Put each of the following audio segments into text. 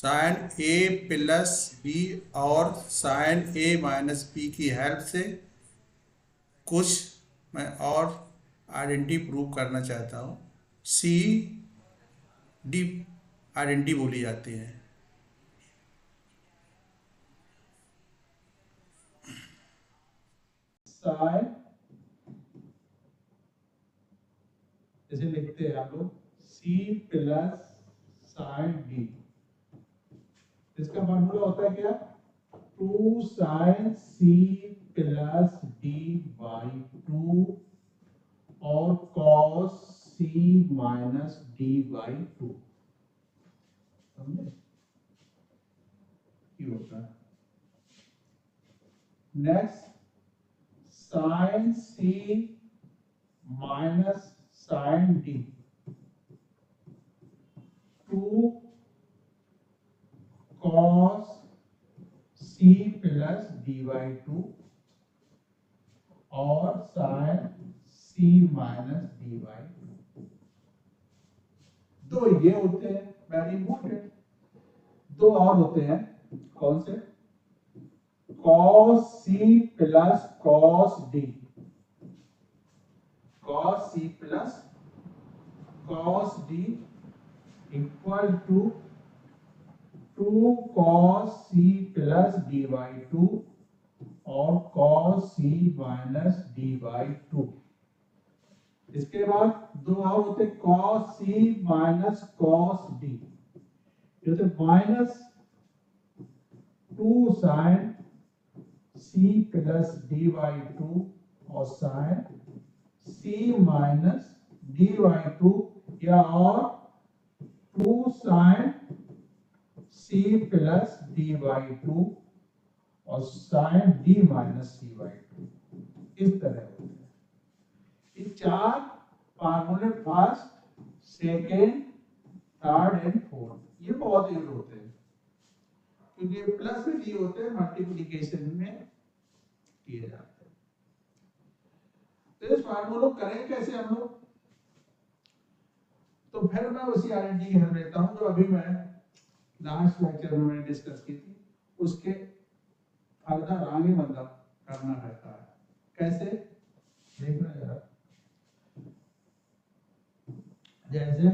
Sign A plus B और sign A minus B की help से कुछ मैं और आइडेंटिटी प्रूव करना चाहता हूँ। सी डी आइडेंटिटी बोली जाती है। साइन, जैसे लिखते हैं आप लोग सी प्लस साइन डी, इसका फॉर्मूला होता है क्या? 2 sine C plus D by 2 और cos C minus D by 2। समझे? ये होता है। Next, sine C minus sine D 2 cos C plus D by 2 और sine C minus D by 2। दो ये होते हैं वेरी इंपॉर्टेंट। दो और होते हैं, कौन से? Cos C plus cos D, cos C plus cos D equal to 2 cos C plus D by 2 और cos C minus D by 2। इसके बाद दो और होते cos C minus cos D, जैसे minus 2 sine C plus D by 2 और sine C minus D by 2, या और 2 sine C plus D by 2 और sine D minus C by 2। इस तरह होते हैं ये चार फार्मूले, first, second, third and fourth. ये बहुत यूज होते हैं क्योंकि ये प्लस में दिए होते हैं, मल्टीप्लिकेशन में किए जाते हैं। तो इस फार्मूले को करें कैसे हम लोग? तो फिर मैं उसी आइडेंटिटी की हेल्प लेता हूं जो अभी मैं लास्ट लेक्चर में मैंने डिस्कस की थी, उसके फर्दर आगे मतलब करना रहता है। कैसे देखना जरा, जैसे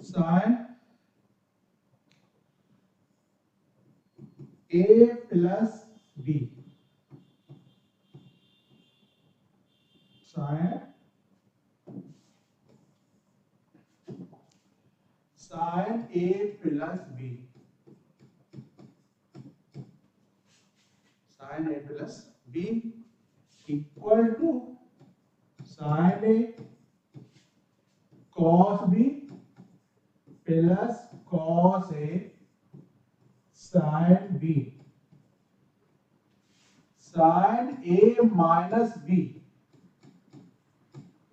sine A plus B, sine A plus B, sine A plus B equal to sine A cos B plus cos A sine B, sine A minus B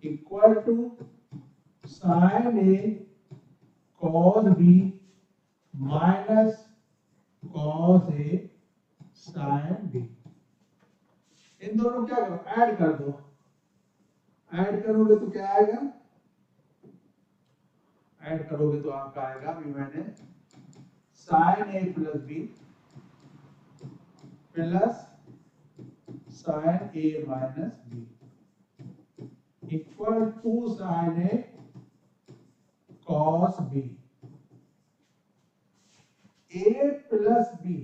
equal to sine A cos B minus cos A sine B. इन दोनों क्या करो, add कर दो। Add करोगे तो क्या आएगा? ऐड करोगे तो आपका आएगा, अभी मैंने sine A plus B plus sine A minus B equal to sine A cos B. A plus B,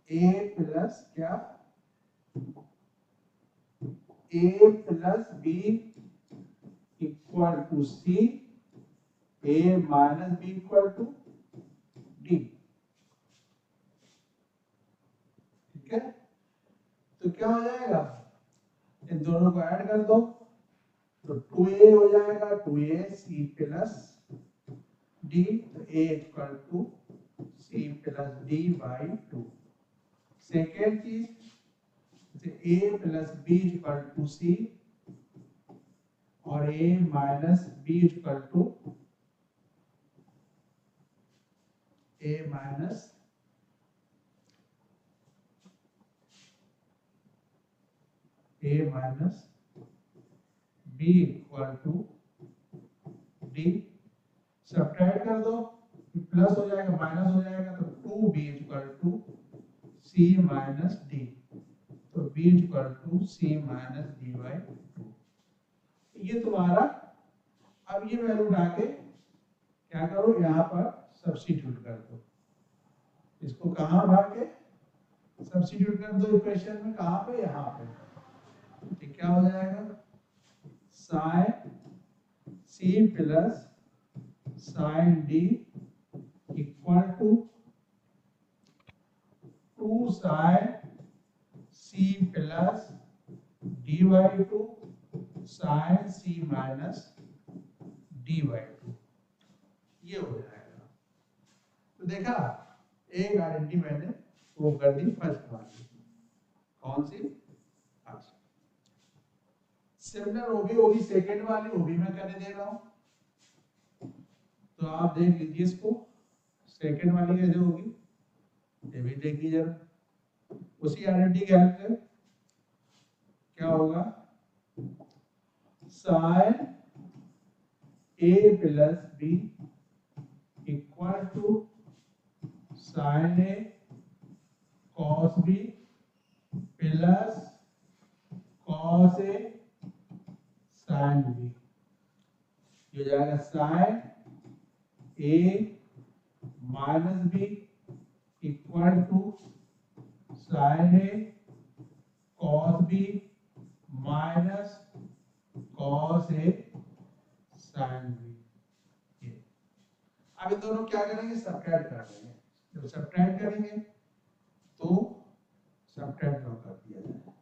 A plus क्या? A plus B equal to C, A minus B equal to D. ठीक है, तो क्या हो जाएगा? इन दोनों को add कर दो तो 2a हो जाएगा, 2a सी प्लस डी, तो a equal to C plus D by 2। Second चीज, a plus B equal to C और a minus B equal to a minus B equal to D. Subtract कर दो, plus हो जाएगा minus हो जाएगा, तो 2b equal to c minus d, तो b equal to c minus d by 2। ये तुम्हारा, अब ये वैल्यू उठा के क्या करो, यहाँ पर सब्स्टिट्यूट कर दो, इसको कहाँ भर के सब्स्टिट्यूट कर दो इक्वेशन में, कहाँ पे, यहाँ पे, तो क्या हो जाएगा, sine c plus sine d equal to 2 sine c plus d by 2 sine c minus d by 2, ये हो जाएगा। तो देखा, एक आइडेंटिटी मैंने प्रूव कर दी फर्स्ट वाली, कौन सी, अच्छा। सिमिलर होगी सेकंड वाली, वो भी मैं करने दे रहा हूं, तो आप देख लीजिए इसको, सेकंड वाली कैसे होगी, ये भी देखिए जरा। उसी आइडेंटिटी के हेल्प से क्या होगा, sine a plus b equal to sine a cos b plus cos a sine b, ये हो जाएगा sine a minus b equal to sine a cos b minus cos a sine b। अब इन दोनों क्या करेंगे, सब्ट्रैक्ट कर देंगे, जब सब्ट्रैक्ट करेंगे तो सब्ट्रैक्ट कर दिया जाए,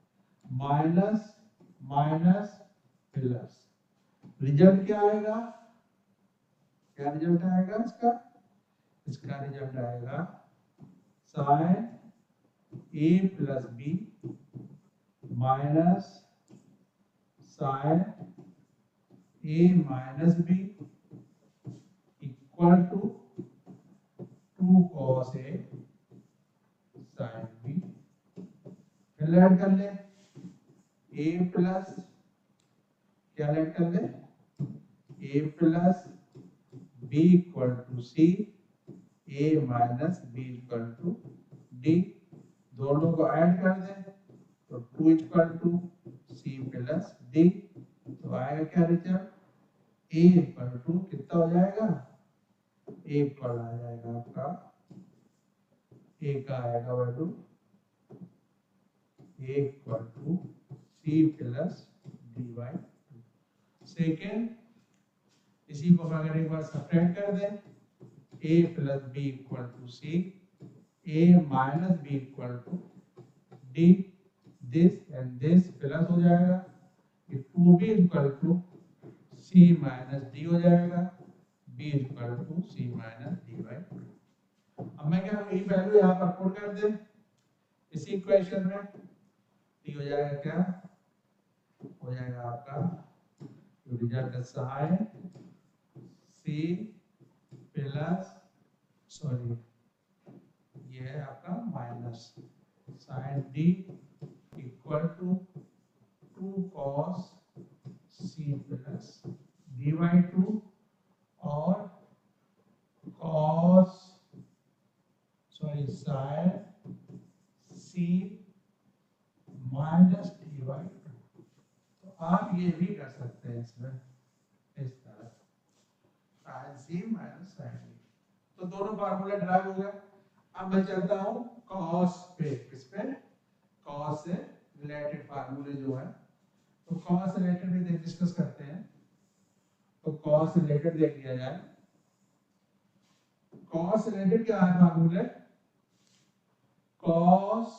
माइनस माइनस प्लस, रिजल्ट क्या आएगा, क्या रिजल्ट आएगा इसका, इसका रिजल्ट आएगा sine a plus b minus sine a minus b equal to 2 cos a sin b। फिर ऐड कर ले, a प्लस, क्या ऐड कर ले, a plus b equal to c, a minus b equal to d, दोनों को add कर दे, तो 2 equal to c plus d, तो आएगा क्या रिजल्ट, a इक्वल टू कितना हो जाएगा, एक पर आ जाएगा आपका, एक आएगा value equal to c plus D by 2। Second, इसी को अगर एक बार सब्ट्रैक्ट कर दें, a plus B equal to c, a minus B equal to d, this and this plus हो जाएगा, ये 2b equal to c minus d हो जाएगा, b equal to c minus d by 2। अब मैं क्या, यही वैल्यू यहाँ पर पुट कर दे इसी इक्वेशन में, t हो जाएगा क्या, हो जाएगा आपका result sine c plus, sorry ये है आपका minus sine d equal to 2 cos c plus d by 2 और cos, sorry sine c minus D by 2। तो आप ये भी कर सकते हैं इसमें, इस तरह sine c minus sine d, तो दोनों फार्मूला ड्राइव हो गया। अब मैं चलता हूँ cos पे, किस पे, cos से रिलेटेड फार्मूले जो है, तो cos से रिलेटेड भी डिस्कस करते हैं, तो cos से रिलेटेड देख लिया जाए। cos से रिलेटेड क्या है फार्मूले, cos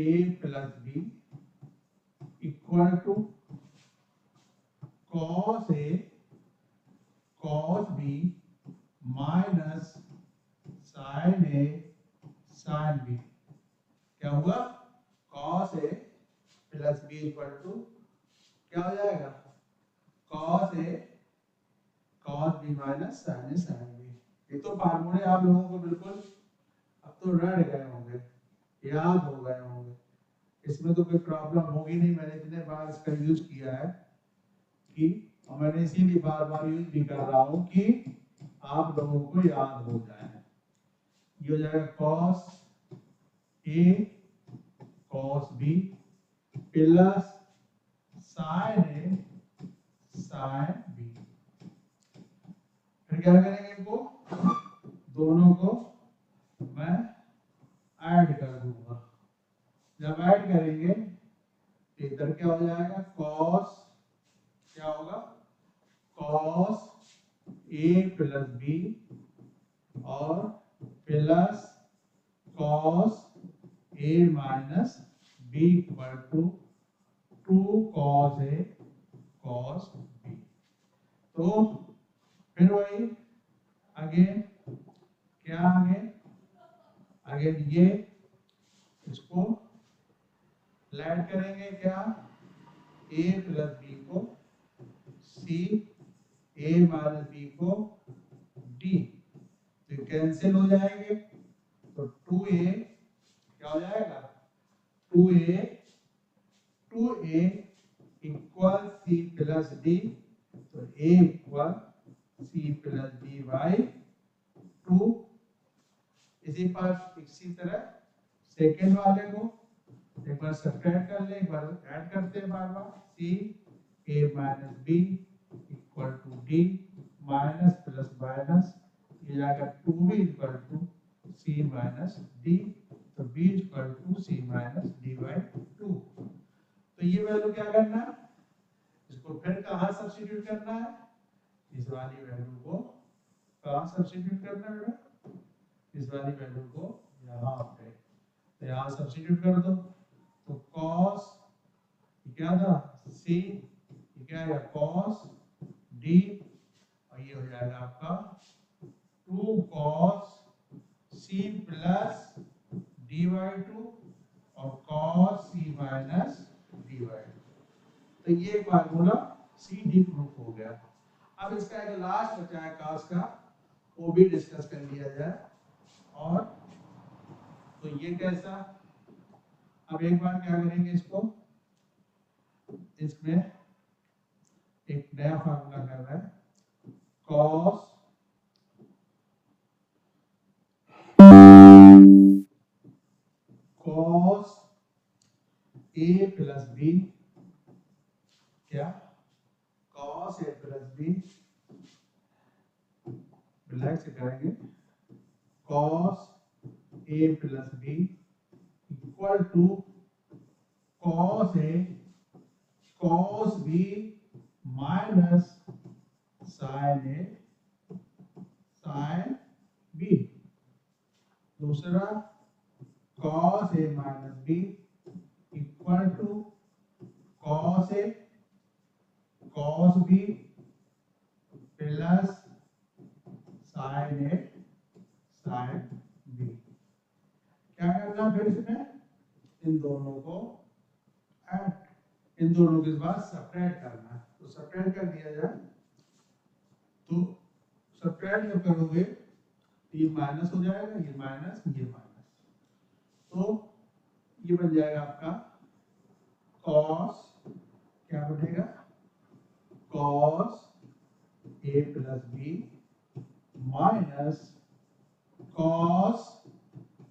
a plus b equal to cos a cos b minus sin a sin b। क्या हुआ, cos a plus b equal to क्या हो जाएगा, cos a cos b minus sin a sin b। ये तो फार्मूले आप लोगों को बिल्कुल अब तो रट गए होंगे, याद हो गए होंगे, इसमें तो कोई प्रॉब्लम होगी नहीं। मैंने इतने बार इसका यूज किया है कि, और मैंने इसीलिए बार बार यूज भी कर रहा हूँ कि आप लोगों को याद हो जाए। ये हो जाएगा cos A cos B plus sin A sin B। फिर क्या करेंगे, इनको दोनों को मैं ऐड कर दूंगा। जब ऐड करेंगे तो इधर क्या हो जाएगा, cos, क्या होगा, cos A प्लस B और plus cos A minus B equal to 2 cos A cos B। तो फिर वही अगेन, क्या अगेन ये इसको ऐड करेंगे, क्या A प्लस B को C, A माइनस B को D, तो कैंसिल हो जाएंगे। तो 2A क्या हो जाएगा, 2A equal C plus D, तो A equal C plus D by 2। इसी तरह सेकेंड वाले को एक बार सब्ट्रैक्ट कर ले, एक बार ऐड करते हैं बार बार। C A minus B equal to D minus plus minus, ये जाएगा 2B equal to C minus D, तो B equal to C minus D by 2। तो ये वैल्यू क्या करना है, इसको फिर कहाँ सब्स्टिट्यूट करना है, इस वाली वैल्यू को कहाँ सब्स्टिट्यूट करना है बेटा, इस वाली वैल्यू को यहाँ पे, तो यहाँ सब्स्टिट्यूट कर दो। तो cos क्या था C, क्या है cos D, और ये हो जाएगा आपका 2 cos C plus D by 2 और cos C minus D by 2। तो ये फार्मूला C D प्रूफ हो गया। अब इसका एक लास्ट बचा है cos का, वो भी डिस्कस कर लिया जाए। और तो ये कैसा, अब एक बार क्या करेंगे, इसको इसमें एक नया फार्मूला कर रहा है, cos A प्लस B, क्या cos A plus B, black से करेंगे, cos A plus B equal to cos A cos B minus sin A sin B। दूसरा cos A minus B equal to cos A cos B plus sin A sin B। क्या करना फिर इसमें, इन दोनों को add, इन दोनों के बाद सब्ट्रैक्ट करना है। तो सब्ट्रैक्ट कर दिया जाए, तो सब्ट्रैक्ट जब करोगे ये माइनस हो जाएगा, ये माइनस, ये माइनस, तो ये बन जाएगा आपका cos, क्या बनेगा cos A plus B minus cos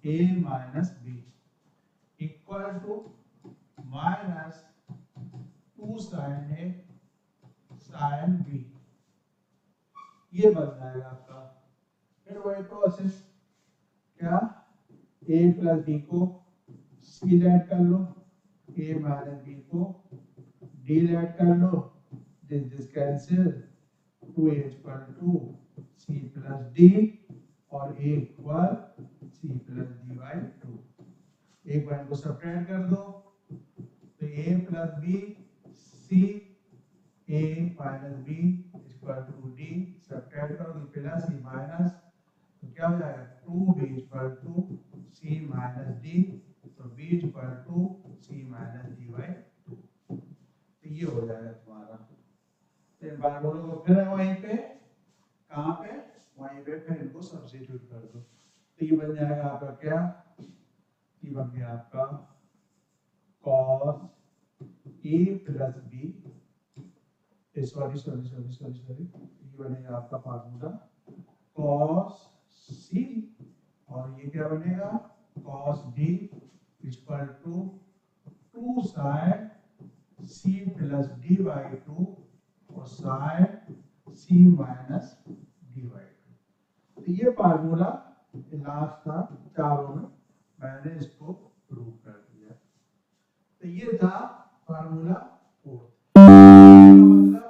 A minus B equal to minus 2 sin A sin B। ये बन जाएगा आपका। फिर वही प्रोसेस, क्या A प्लस B को C ऐड कर लो, A माइनस B को D ऐड कर लो, this cancel, 2A equal to C plus D और A equal C plus D by 2। एक बार इनको सब्ट्रैक्ट कर दो, तो A plus B C A minus B equal to D, subtract करो तो प्लस C माइनस, तो क्या हो जाएगा 2B equal to C minus D, तो B equal to C minus D by 2। तो ये हो जाएगा तुम्हारा। तो इन फार्मूलों को फिर वहीं पे, कहाँ पे, वहीं पे फिर इनको सब्स्टिट्यूट कर दो, तो ये बन जाएगा आपका क्या, ये बन गया आपका cos a plus B, sorry sorry sorry sorry sorry, ये बनेगा आपका फार्मूला cos c, और ये क्या बनेगा cos d equal to 2 sin c plus d by 2 और sin c minus d by 2। तो ये फार्मूला लास्ट था, चारों में मैंने इसको प्रूव कर दिया। तो ये था फार्मूला 4। मतलब,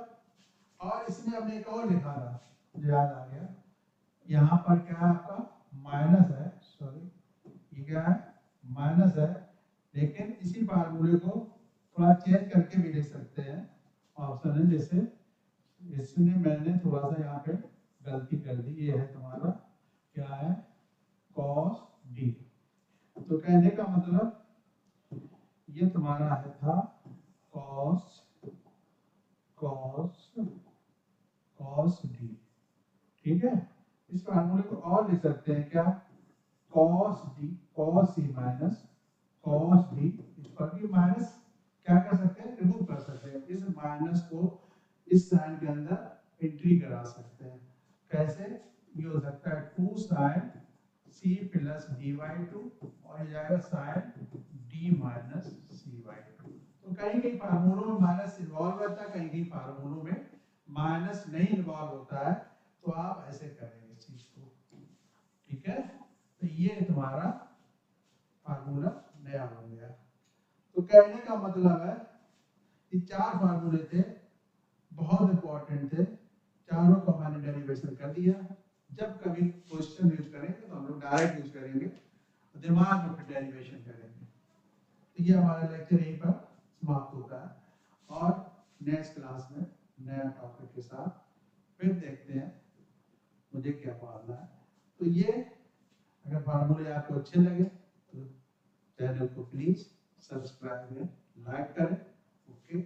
और इसमें हमने एक और लिखा था, मुझे याद आ गया, यहाँ पर क्या है आपका माइनस है, सॉरी ये क्या है माइनस है, लेकिन इसी फार्मूले को थोड़ा चेंज करके भी लिख सकते हैं, ऑप्शन है। जैसे इसमें मैंने थोड़ा सा यहाँ पे गलती कर दी, ये है तुम्हारा क्या है cos d। तो कहने का मतलब ये तुम्हारा है था cos d, ठीक है। इस फार्मूले को और लिख सकते हैं क्या, cos c minus cos d equal to minus, क्या कर सकते हैं रिमूव कर सकते हैं, इस माइनस को इस साइन के अंदर एंट्री करा सकते हैं। कैसे, ये हो सकता है 2 sin c plus d by 2 और ये जाएगा sin d minus c by 2। तो कहीं कहीं फार्मूलों में माइनस इन्वॉल्व रहता है, कहीं कहीं फार्मूलों में माइनस नहीं इन्वॉल्व होता है, तो आप ऐसे करेंगे इस चीज को, ठीक है। तो ये तुम्हारा फार्मूला नया बन गया। तो कहने का मतलब है कि 4 फार्मूले थे, बहुत इंपॉर्टेंट थे, चारों का मैंने डेरिवेशन कर दिया। जब कभी क्वेश्चन यूज करेंगे तो हम लोग डायरेक्ट यूज करेंगे, दिमाग में फिर डेरिवेशन करेंगे। तो ये हमारा लेक्चर यहीं पर समाप्त होता है, और नेक्स्ट क्लास में नया टॉपिक के साथ फिर देखते हैं मुझे क्या पढ़ना है। तो ये अगर फार्मूले आपको अच्छे लगे तो चैनल को प्लीज सब्सक्राइब करें, लाइक करें, ओके।